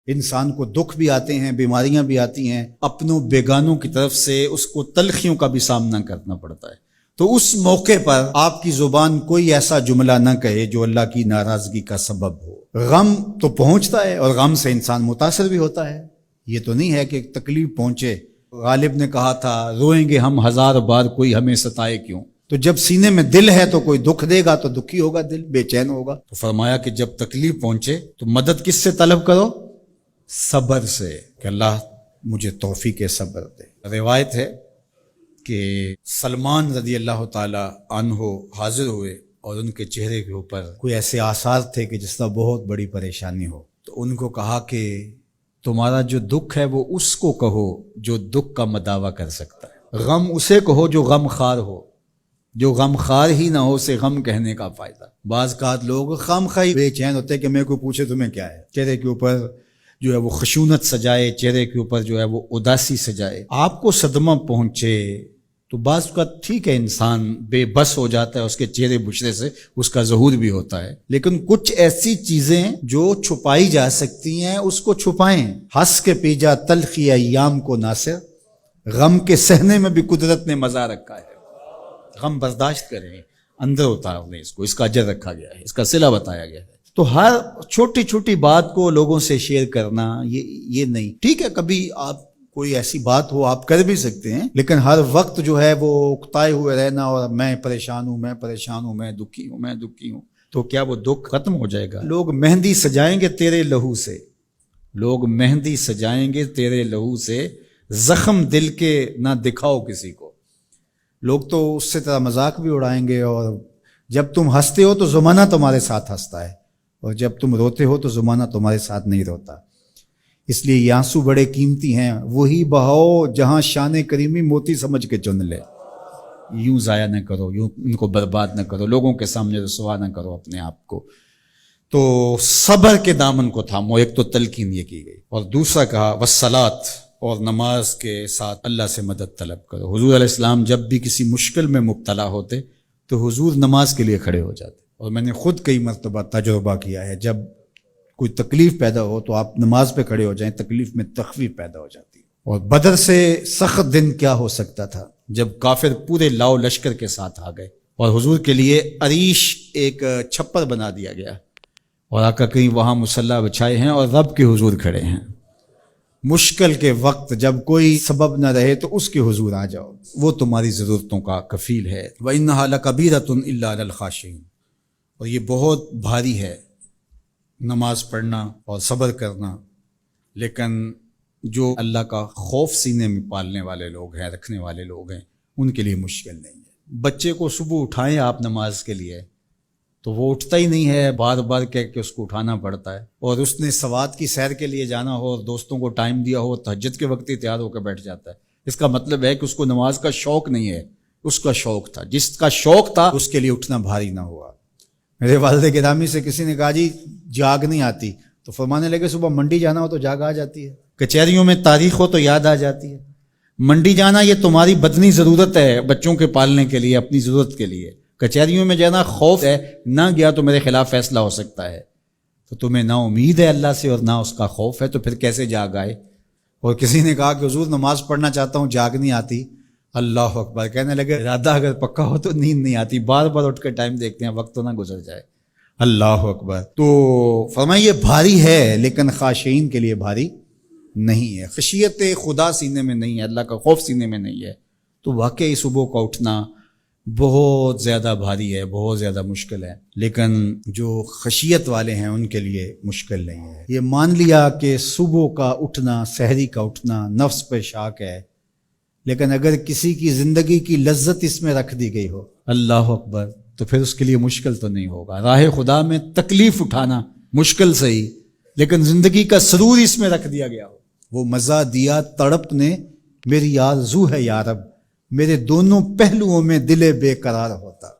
انسان کو دکھ بھی آتے ہیں، بیماریاں بھی آتی ہیں، اپنوں بیگانوں کی طرف سے اس کو تلخیوں کا بھی سامنا کرنا پڑتا ہے۔ تو اس موقع پر آپ کی زبان کوئی ایسا جملہ نہ کہے جو اللہ کی ناراضگی کا سبب ہو۔ غم تو پہنچتا ہے اور غم سے انسان متاثر بھی ہوتا ہے، یہ تو نہیں ہے کہ تکلیف پہنچے۔ غالب نے کہا تھا روئیں گے ہم ہزار بار کوئی ہمیں ستائے کیوں۔ تو جب سینے میں دل ہے تو کوئی دکھ دے گا تو دکھی ہوگا، دل بے چین ہوگا۔ تو فرمایا کہ جب تکلیف پہنچے تو مدد کس سے طلب کرو؟ صبر سے، کہ اللہ مجھے توفیق صبر دے۔ روایت ہے کہ سلمان رضی اللہ تعالی عنہ حاضر ہوئے اور ان کے چہرے کے اوپر کوئی ایسے آثار تھے کہ جس طرح بہت بڑی پریشانی ہو۔ تو ان کو کہا کہ تمہارا جو دکھ ہے وہ اس کو کہو جو دکھ کا مداوع کر سکتا ہے، غم اسے کہو جو غم خار ہو، جو غم خار ہی نہ ہو اسے غم کہنے کا فائدہ۔ بعض اوقات لوگ خام خواہ بے چین ہوتے کہ میں کو پوچھے تمہیں کیا ہے، چہرے کے اوپر جو ہے وہ خشونت سجائے، چہرے کے اوپر جو ہے وہ اداسی سجائے۔ آپ کو صدمہ پہنچے تو بعض اوقات ٹھیک ہے، انسان بے بس ہو جاتا ہے، اس کے چہرے بشرے سے اس کا ظہور بھی ہوتا ہے، لیکن کچھ ایسی چیزیں جو چھپائی جا سکتی ہیں اس کو چھپائیں۔ ہنس کے پی جا تلخی ایام کو ناصر، غم کے سہنے میں بھی قدرت نے مزہ رکھا ہے۔ غم برداشت کریں، اندر اتار لیں، اس کو، اس کا اجر رکھا گیا ہے، اس کا صلہ بتایا گیا ہے۔ تو ہر چھوٹی چھوٹی بات کو لوگوں سے شیئر کرنا یہ نہیں، ٹھیک ہے کبھی آپ کوئی ایسی بات ہو آپ کر بھی سکتے ہیں، لیکن ہر وقت جو ہے وہ اکتائے ہوئے رہنا اور میں پریشان ہوں، میں پریشان ہوں، میں دکھی ہوں، میں دکھی ہوں، تو کیا وہ دکھ ختم ہو جائے گا؟ لوگ مہندی سجائیں گے تیرے لہو سے، لوگ مہندی سجائیں گے تیرے لہو سے، زخم دل کے نہ دکھاؤ کسی کو۔ لوگ تو اس سے طرح مذاق بھی اڑائیں گے، اور جب تم ہنستے ہو تو زمانہ تمہارے ساتھ ہنستا ہے، اور جب تم روتے ہو تو زمانہ تمہارے ساتھ نہیں روتا۔ اس لیے یہ آنسو بڑے قیمتی ہیں، وہی بہاؤ جہاں شان کریمی موتی سمجھ کے چن لے۔ یوں ضائع نہ کرو، یوں ان کو برباد نہ کرو، لوگوں کے سامنے رسوا نہ کرو اپنے آپ کو۔ تو صبر کے دامن کو تھامو، ایک تو تلقین یہ کی گئی، اور دوسرا کہا والصلاۃ، اور نماز کے ساتھ اللہ سے مدد طلب کرو۔ حضور علیہ السلام جب بھی کسی مشکل میں مبتلا ہوتے تو حضور نماز کے لیے کھڑے ہو جاتے، اور میں نے خود کئی مرتبہ تجربہ کیا ہے، جب کوئی تکلیف پیدا ہو تو آپ نماز پہ کھڑے ہو جائیں، تکلیف میں تخفیف پیدا ہو جاتی ہے۔ اور بدر سے سخت دن کیا ہو سکتا تھا جب کافر پورے لاؤ لشکر کے ساتھ آ گئے، اور حضور کے لیے عریش ایک چھپر بنا دیا گیا، اور آقا کہیں وہاں مصلی بچھائے ہیں اور رب کے حضور کھڑے ہیں۔ مشکل کے وقت جب کوئی سبب نہ رہے تو اس کے حضور آ جاؤ، وہ تمہاری ضرورتوں کا کفیل ہے۔ وَإِنَّهَا لَكَبِيرَةٌ إِلَّا عَلَى الْخَاشِعِينَ، اور یہ بہت بھاری ہے نماز پڑھنا اور صبر کرنا، لیکن جو اللہ کا خوف سینے میں پالنے والے لوگ ہیں، رکھنے والے لوگ ہیں، ان کے لیے مشکل نہیں ہے۔ بچے کو صبح اٹھائیں آپ نماز کے لیے تو وہ اٹھتا ہی نہیں ہے، بار بار کہہ کے اس کو اٹھانا پڑتا ہے، اور اس نے سوات کی سیر کے لیے جانا ہو اور دوستوں کو ٹائم دیا ہو، تہجد کے وقت ہی تیار ہو کے بیٹھ جاتا ہے۔ اس کا مطلب ہے کہ اس کو نماز کا شوق نہیں ہے، اس کا شوق تھا، جس کا شوق تھا اس کے لیے اٹھنا بھاری نہ ہوا۔ میرے والد گرامی سے کسی نے کہا جی جاگ نہیں آتی، تو فرمانے لگے صبح منڈی جانا ہو تو جاگ آ جاتی ہے، کچہریوں میں تاریخ ہو تو یاد آ جاتی ہے۔ منڈی جانا یہ تمہاری بدنی ضرورت ہے، بچوں کے پالنے کے لیے، اپنی ضرورت کے لیے۔ کچہریوں میں جانا خوف ہے، نہ گیا تو میرے خلاف فیصلہ ہو سکتا ہے، تو تمہیں نہ امید ہے اللہ سے اور نہ اس کا خوف ہے، تو پھر کیسے جاگ آئے؟ اور کسی نے کہا کہ حضور نماز پڑھنا چاہتا ہوں، جاگ نہیں آتی۔ اللہ اکبر، کہنے لگے ارادہ اگر پکا ہو تو نیند نہیں آتی، بار بار اٹھ کے ٹائم دیکھتے ہیں، وقت تو نہ گزر جائے۔ اللہ اکبر۔ تو فرمایا یہ بھاری ہے لیکن خاشعین کے لیے بھاری نہیں ہے، خشیت خدا سینے میں نہیں ہے، اللہ کا خوف سینے میں نہیں ہے، تو واقعی صبح کا اٹھنا بہت زیادہ بھاری ہے، بہت زیادہ مشکل ہے، لیکن جو خشیت والے ہیں ان کے لیے مشکل نہیں ہے۔ یہ مان لیا کہ صبح کا اٹھنا، سحری کا اٹھنا نفس پہ شاک ہے، لیکن اگر کسی کی زندگی کی لذت اس میں رکھ دی گئی ہو، اللہ اکبر، تو پھر اس کے لیے مشکل تو نہیں ہوگا۔ راہ خدا میں تکلیف اٹھانا مشکل صحیح، لیکن زندگی کا سرور اس میں رکھ دیا گیا ہو۔ وہ مزہ دیا تڑپ نے میری آرزو ہے یا رب، میرے دونوں پہلوؤں میں دل بے قرار ہوتا۔